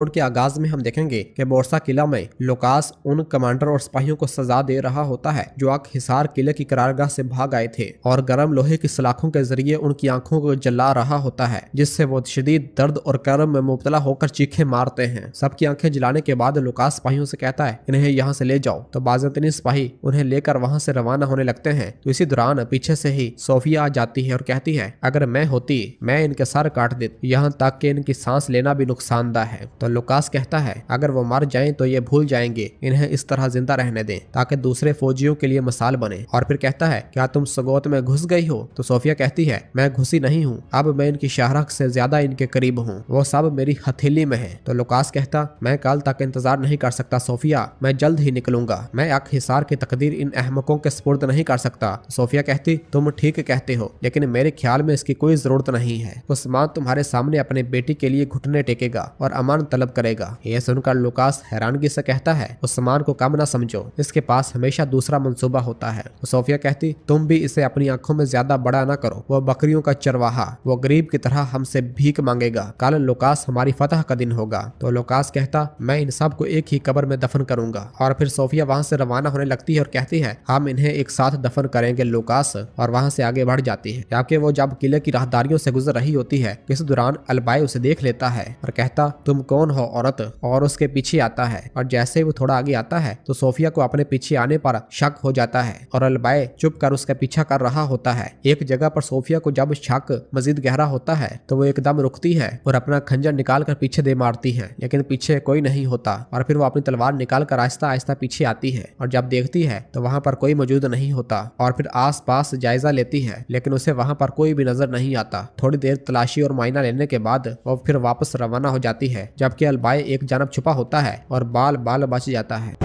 के आगाज में हम देखेंगे कि बोरसा किला में लुकास उन कमांडर और सिपाहियों को सजा दे रहा होता है जो आग हिसार किले की करारगाह से भाग आए थे और गर्म लोहे की सलाखों के जरिए उनकी आंखों को जला रहा होता है, जिससे वो शदीद दर्द और कर्म में मुब्तला होकर चीखे मारते हैं। सबकी आंखें जलाने के बाद लुकास सिपाहियों से कहता है इन्हें यहाँ से ले जाओ। तो बाज़तनी सिपाही उन्हें लेकर वहां से रवाना होने लगते हैं। तो इसी दौरान पीछे से ही सोफिया आ जाती है और कहती है अगर मैं होती मैं इनके सर काट देती, यहाँ तक कि इनकी सांस लेना भी नुकसानदा है। तो लुकास कहता है अगर वो मर जाएं तो ये भूल जाएंगे, इन्हें इस तरह जिंदा रहने दें ताकि दूसरे फौजियों के लिए मिसाल बने। और फिर कहता है क्या तुम सगोत में घुस गई हो? तो सोफिया कहती है मैं घुसी नहीं हूँ, अब मैं इनकी शाहरख से ज्यादा इनके करीब हूँ, वो सब मेरी हथेली में है। तो लुकास कहता मैं कल तक इंतजार नहीं कर सकता सोफिया, मैं जल्द ही निकलूंगा, मैं आग हिसार की तकदीर इन अहमकों के स्पुर्द नहीं कर सकता। तो सोफिया कहती तुम ठीक कहते हो, लेकिन मेरे ख्याल में इसकी कोई जरूरत नहीं है। उस्मान तुम्हारे सामने अपने बेटी के लिए घुटने टेकेगा और अमान तलब करेगा। यह सुनकर लुकास हैरानगी से कहता है उस्मान को कम ना समझो, इसके पास हमेशा दूसरा मंसूबा होता है। तो सोफिया कहती तुम भी इसे अपनी आंखों में ज्यादा बड़ा ना करो, वो बकरियों का चरवाहा, वो गरीब की तरह हमसे भीख मांगेगा, कल लुकास हमारी फतह का दिन होगा। तो लुकास कहता मैं इन सब को एक ही कब्र में दफन करूंगा। और फिर सोफिया वहां से रवाना होने लगती है और कहती है हम इन्हें एक साथ दफन करेंगे लुकास, और वहां से आगे बढ़ जाती है। जबकि वो जब किले की राहदारियों से गुजर रही होती है, इस दौरान अलबाई उसे देख लेता है और कहता तुम कौन हो औरत, और उसके पीछे आता है। और जैसे ही वो थोड़ा आगे आता है तो सोफिया को अपने पीछे आने पर शक हो जाता है और अलबाई चुप कर उसका पीछा कर रहा होता है। एक जगह पर सोफिया को जब शक मजीद गहरा होता है तो वो एकदम रुकती है और अपना खंजर निकाल कर पीछे दे मारती है, लेकिन पीछे कोई नहीं होता। और फिर वो अपनी तलवार निकाल कर आहिस्ता आहिस्ता पीछे आती है और जब देखती है तो वहां पर कोई मौजूद नहीं होता। और फिर आस पास जायजा लेती है, लेकिन उसे वहां पर कोई भी नजर नहीं आता। थोड़ी देर तलाशी और मायना लेने के बाद वो फिर वापस रवाना हो जाती है, जबकि अलबाई एक जानब छुपा होता है और बाल बाल बच जाता है।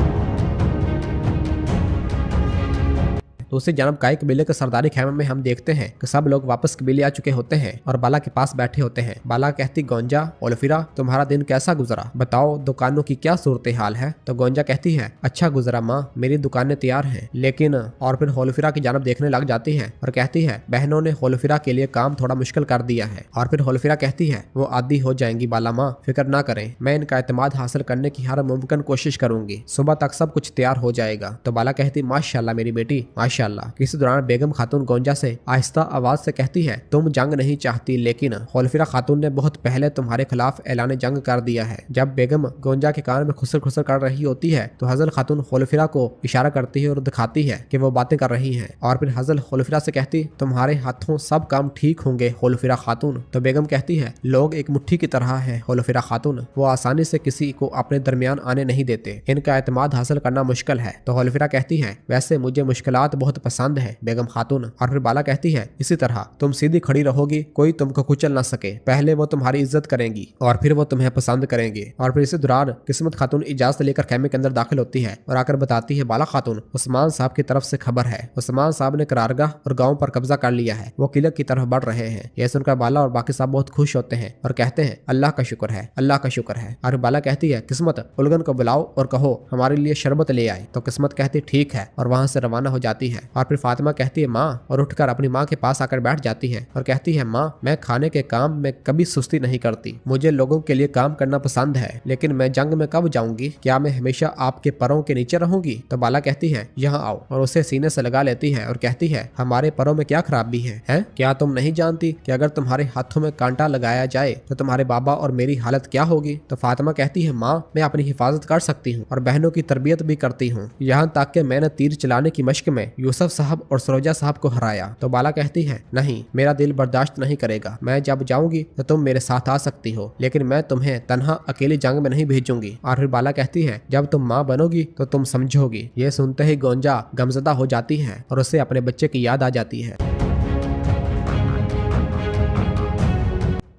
तो उसी जानब काई कबीले के सरदारी खैमे में हम देखते हैं कि सब लोग वापस कबीले आ चुके होते हैं और बाला के पास बैठे होते हैं। बाला कहती गोंजा ओल्फिरा तुम्हारा दिन कैसा गुजरा, बताओ दुकानों की क्या सूरत हाल है? तो गोंजा कहती है अच्छा गुजरा माँ, मेरी दुकानें तैयार हैं, लेकिन और फिर होल्फिरा की जानब देखने लग जाती है और कहती है बहनों ने होल्फिरा के लिए काम थोड़ा मुश्किल कर दिया है। और फिर होल्फिरा कहती है वो आदी हो जाएंगी बाला माँ, फिक्र ना करें, मैं इनका एतमाद हासिल करने की हर मुमकिन कोशिश करूंगी, सुबह तक सब कुछ तैयार हो जाएगा। तो बाला कहती माशाल्लाह मेरी बेटी माशाल्लाह। इसी दौरान बेगम खातून गोंजा से आहिस्ता आवाज से कहती है तुम जंग नहीं चाहती, लेकिन होल्फिरा खातून ने बहुत पहले तुम्हारे खिलाफ ऐलान जंग कर दिया है। जब बेगम गोंजा के कान में खुसर खुसर कर रही होती है तो हजल खातून होल्फिरा को इशारा करती है और दिखाती है कि वो बातें कर रही हैं। और फिर हजल होल्फिरा से कहती तुम्हारे हाथों सब काम ठीक होंगे होल्फिरा खातून। तो बेगम कहती है लोग एक मुट्ठी की तरह है होल्फिरा खातून, वो आसानी से किसी को अपने दरमियान आने नहीं देते, इनका एतमाद हासिल करना मुश्किल है। तो होल्फिरा कहती है वैसे मुझे मुश्किलात बहुत पसंद है बेगम खातून। और फिर बाला कहती है इसी तरह तुम सीधी खड़ी रहोगी, कोई तुमको कुचल ना सके, पहले वो तुम्हारी इज्जत करेंगी और फिर वो तुम्हें पसंद करेंगे। और फिर इसी दौरान किस्मत खातून इजाजत लेकर खेमे के अंदर दाखिल होती है और आकर बताती है बाला खातून उस्मान साहब की तरफ से खबर है, उस्मान साहब ने करारगाह और गाँव पर कब्जा कर लिया है, वो किले की तरफ बढ़ रहे हैं। यह सुनकर बाला और बाकी साहब बहुत खुश होते हैं और कहते हैं अल्लाह का शुक्र है, अल्लाह का शुक्र है। और बाला कहती है किस्मत उलगन को बुलाओ और कहो हमारे लिए शरबत ले आए। तो किस्मत कहती ठीक है और वहां से रवाना हो जाती है। और फिर फातिमा कहती है माँ, और उठकर अपनी माँ के पास आकर बैठ जाती है और कहती है माँ मैं खाने के काम में कभी सुस्ती नहीं करती, मुझे लोगों के लिए काम करना पसंद है, लेकिन मैं जंग में कब जाऊंगी, क्या मैं हमेशा आपके परों के नीचे रहूंगी? तो बाला कहती है यहाँ आओ और उसे सीने से लगा लेती है और कहती है हमारे परों में क्या खराबी है? क्या तुम नहीं जानती कि अगर तुम्हारे हाथों में कांटा लगाया जाए तो तुम्हारे बाबा और मेरी हालत क्या होगी? तो फातिमा कहती है माँ मैं अपनी हिफाजत कर सकती हूँ और बहनों की तरबियत भी करती हूँ, यहाँ तक कि मैंने तीर चलाने की मश्क में यूसुफ साहब और सरोजा साहब को हराया। तो बाला कहती है नहीं, मेरा दिल बर्दाश्त नहीं करेगा, मैं जब जाऊंगी तो तुम मेरे साथ आ सकती हो, लेकिन मैं तुम्हें तन्हा अकेली जंग में नहीं भेजूंगी। और फिर बाला कहती है जब तुम माँ बनोगी तो तुम समझोगी। ये सुनते ही गोंजा गमजदा हो जाती है और उसे अपने बच्चे की याद आ जाती है।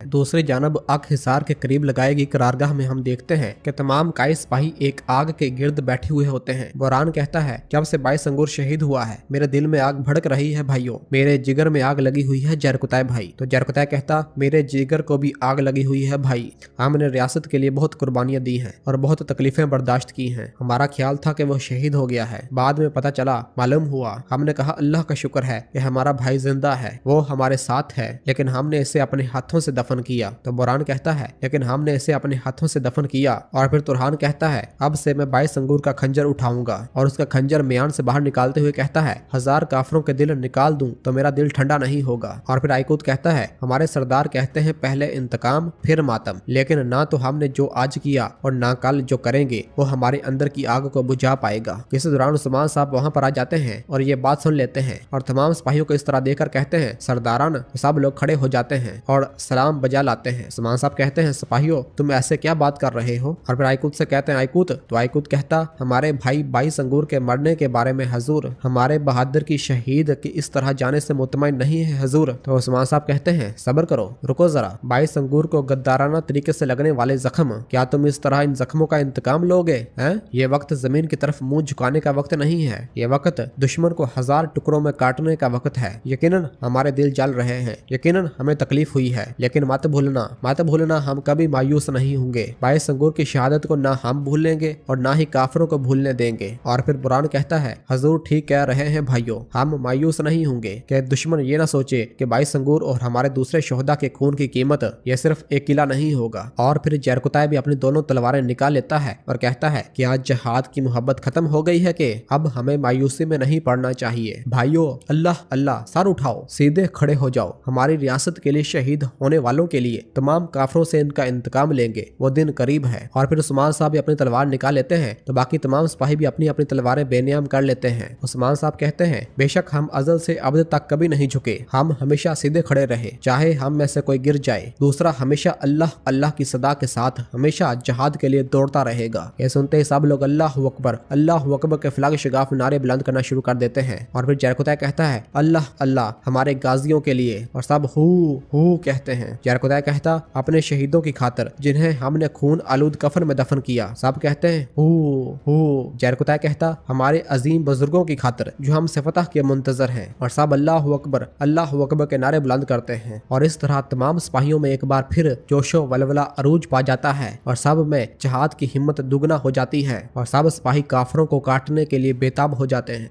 दूसरी जानब आग हिसार के करीब लगाई गई करारगाह में हम देखते हैं कि तमाम काई सिपाही एक आग के गिर्द बैठे हुए होते हैं। बुरहान कहता है जब से बाई संगूर शहीद हुआ है मेरे दिल में आग भड़क रही है भाइयों, मेरे जिगर में आग लगी हुई है जरकुताय भाई। तो जरकुताय कहता मेरे जिगर को भी आग लगी हुई है भाई, हमने रियासत के लिए बहुत कुर्बानियां दी हैं और बहुत तकलीफें बर्दाश्त की हैं। हमारा ख्याल था कि वो शहीद हो गया है, बाद में पता चला मालूम हुआ, हमने कहा अल्लाह का शुक्र है कि हमारा भाई जिंदा है, वो हमारे साथ है, लेकिन हमने इसे अपने हाथों से दफन दफन किया। तो बुरहान कहता है लेकिन हमने इसे अपने हाथों से दफन किया। और फिर तुरहान कहता है अब से मैं 22 अंगूर का खंजर उठाऊंगा और उसका खंजर म्यान से बाहर निकालते हुए कहता है 1000 काफरों के दिल निकाल दूं तो मेरा दिल ठंडा नहीं होगा। और फिर आइकूत कहता है हमारे सरदार कहते हैं पहले इंतकाम फिर मातम, लेकिन ना तो हमने जो आज किया और ना कल जो करेंगे वो हमारे अंदर की आग को बुझा पाएगा। इस दौरान उस्मान साहब वहाँ पर आ जाते हैं और ये बात सुन लेते हैं और तमाम सिपाहियों को इस तरह देखकर कहते हैं सरदारान। सब लोग खड़े हो जाते हैं और सलाम बजा लाते हैं। उस्मान साहब कहते हैं सिपाहियों तुम ऐसे क्या बात कर रहे हो। और फिर आइकूत से कहते हैं आइकूत। तो आइकूत कहता हमारे भाई 22 अंगूर के मरने के बारे में हजूर, हमारे बहादुर की शहीद की इस तरह जाने से मुतमईन नहीं है हजूर। तो उस्मान साहब कहते हैं सब्र करो, रुको जरा। 22 अंगूर को गद्दाराना तरीके से लगने वाले जख्म, क्या तुम इस तरह इन जख्मों का इंतकाम लोगे हैं? ये वक्त जमीन की तरफ मुंह झुकाने का वक्त नहीं है, ये वक्त दुश्मन को 1000 टुकड़ों में काटने का वक्त है। यकीनन हमारे दिल जल रहे हैं, यकीनन हमें तकलीफ हुई है, लेकिन मत भूलना हम कभी मायूस नहीं होंगे। 22 अंगूर की शहादत को ना हम भूलेंगे और ना ही काफिरों को भूलने देंगे। और फिर बुरहान कहता है हजूर ठीक कह रहे हैं भाइयों, हम मायूस नहीं होंगे कि दुश्मन ये ना सोचे कि 22 अंगूर और हमारे दूसरे शोहदा के खून की कीमत ये सिर्फ एक किला नहीं होगा। और फिर जरकुताय भी अपनी दोनों तलवारें निकाल लेता है और कहता है कि आज जहाद की मोहब्बत खत्म हो गई है कि अब हमें मायूसी में नहीं पड़ना चाहिए। भाइयों अल्लाह अल्लाह, सर उठाओ, सीधे खड़े हो जाओ। हमारी रियासत के लिए शहीद होने वालों के लिए तमाम काफरों से इनका इंतकाम लेंगे, वो दिन करीब है। और फिर उस्मान साहब भी अपनी तलवार निकाल लेते हैं तो बाकी तमाम सिपाही भी अपनी अपनी तलवारें बेनियाम कर लेते हैं। उस्मान साहब कहते हैं बेशक हम अजल से अब्द तक कभी नहीं झुके, हम हमेशा सीधे खड़े रहे, चाहे हम में से कोई गिर जाए। दूसरा हमेशा अल्लाह अल्लाह की सदा के साथ हमेशा जहाद के लिए दौड़ता रहेगा। ये सुनते ही सब लोग अल्लाह अकबर के फ्लाग शिगाफ नारे बुलंद करना शुरू कर देते हैं। और फिर जरकुताय कहता है अल्लाह अल्लाह हमारे गाजियों के लिए, और सब हु कहते हैं। जरकुताय कहता अपने शहीदों की खातिर जिन्हें हमने खून आलूद कफन में दफन किया। सब कहते हैं हु। जरकुताय कहता हमारे अजीम बुजुर्गों की खातिर जो हम से फतह के मुंतजर हैं। और सब अल्लाह अकबर के नारे बुलंद करते हैं। और इस तरह तमाम सिपाहियों में एक बार फिर जोशो वलवला अरूज पा जाता है और सब में जहाद की हिम्मत दुगना हो जाती है और सब सिपाही काफरों को काटने के लिए बेताब हो जाते हैं।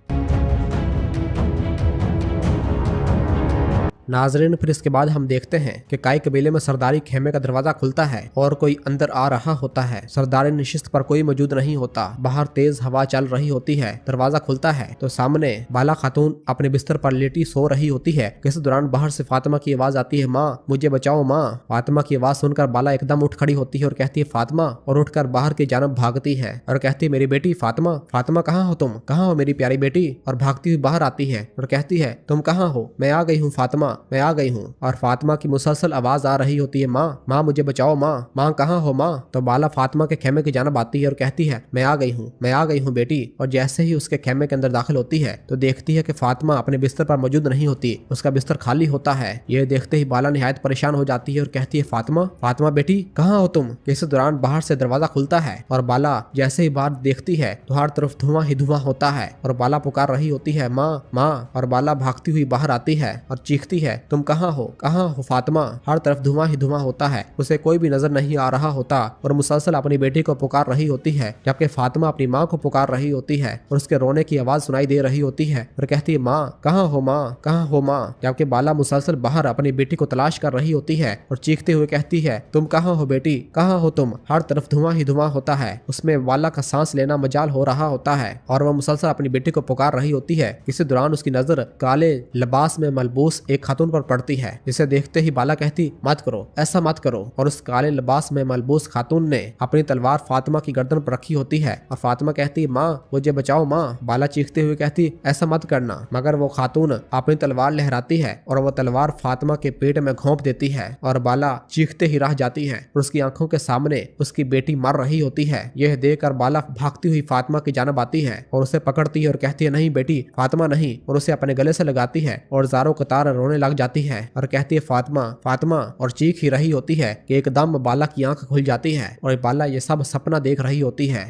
नाजरीन फिर इसके बाद हम देखते हैं कि काई कबीले में सरदारी खेमे का दरवाजा खुलता है और कोई अंदर आ रहा होता है। सरदारी नशिस्त पर कोई मौजूद नहीं होता, बाहर तेज हवा चल रही होती है। दरवाजा खुलता है तो सामने बाला खातून अपने बिस्तर पर लेटी सो रही होती है। इस दौरान बाहर से फातिमा की आवाज आती है माँ मुझे बचाओ माँ। फातिमा की आवाज सुनकर बाला एकदम उठ खड़ी होती है और कहती है फातिमा, और उठकर बाहर की जानब भागती है और कहती है मेरी बेटी फातिमा, फातिमा कहाँ हो तुम, कहाँ हो मेरी प्यारी बेटी। और भागती हुई बाहर आती है और कहती है तुम कहाँ हो, मैं आ गई हूँ फातिमा, मैं आ गई हूँ। और फातिमा की मुसलसल आवाज आ रही होती है माँ मुझे बचाओ माँ, माँ कहाँ हो माँ। तो बाला फातिमा के खेमे की जानब आती है और कहती है मैं आ गई हूँ बेटी। और जैसे ही उसके खेमे के अंदर दाखिल होती है तो देखती है कि फातिमा अपने बिस्तर पर मौजूद नहीं होती, उसका बिस्तर खाली होता है। यह देखते ही बाला निहायत परेशान हो जाती है और कहती है फातिमा बेटी कहाँ हो तुम। इस दौरान बाहर से दरवाजा खुलता है और बाला जैसे ही बाहर देखती है तो हर तरफ धुआं ही धुआं होता है और बाला पुकार रही होती है माँ। और बाला भागती हुई बाहर आती है और चीखती है तुम कहाँ हो फातिमा। हर तरफ धुआं ही धुआं होता है, उसे कोई भी नजर नहीं आ रहा होता और मुसलसल अपनी बेटी को पुकार रही होती है, जबकि फातिमा अपनी माँ को पुकार रही होती है और उसके रोने की आवाज सुनाई दे रही होती है और कहती है माँ कहाँ हो माँ। जबकि बाला मुसलसल बाहर अपनी बेटी को तलाश कर रही होती है और चीखते हुए कहती है तुम कहाँ हो बेटी, कहाँ हो तुम। हर तरफ धुआं ही धुआं होता है, उसमें बाला का सांस लेना मजाल हो रहा होता है और वह मुसलसल अपनी बेटी को पुकार रही होती है। इसी दौरान उसकी नजर काले लिबास में मलबूस एक खातून पर पड़ती है, जिसे देखते ही बाला कहती मत करो, ऐसा मत करो। और उस काले लिबास में मलबूस खातून ने अपनी तलवार फातिमा की गर्दन पर रखी होती है और फातिमा कहती माँ मुझे बचाओ माँ। बाला चीखते हुए कहती ऐसा मत करना, मगर वो खातून अपनी तलवार लहराती है और वो तलवार फातिमा के पेट में घोंप देती है और बाला चीखते ही रह जाती है और उसकी आंखों के सामने उसकी बेटी मर रही होती है। यह देखकर बाला भागती हुई फातिमा की जानब आती है और उसे पकड़ती है और कहती है नहीं बेटी फातिमा नहीं, और उसे अपने गले से लगाती है और ज़ारो कतार रोने लग जाती है और कहती है फातिमा और चीख ही रही होती है कि एकदम बाला की आंख खुल जाती है और बाला ये सब सपना देख रही होती है।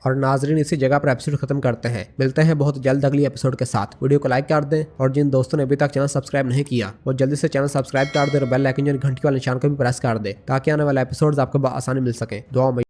और नाजरीन इसी जगह पर एपिसोड खत्म करते हैं, मिलते हैं बहुत जल्द अगली एपिसोड के साथ। वीडियो को लाइक कर दें और जिन दोस्तों ने अभी तक चैनल सब्सक्राइब नहीं किया वो जल्दी से चैनल सब्सक्राइब कर दें और बेल आइकन घंटी वाले निशान को भी प्रेस कर दें ताकि आने वाले एपिसोड्स आपको आसानी मिल सके। दुआ में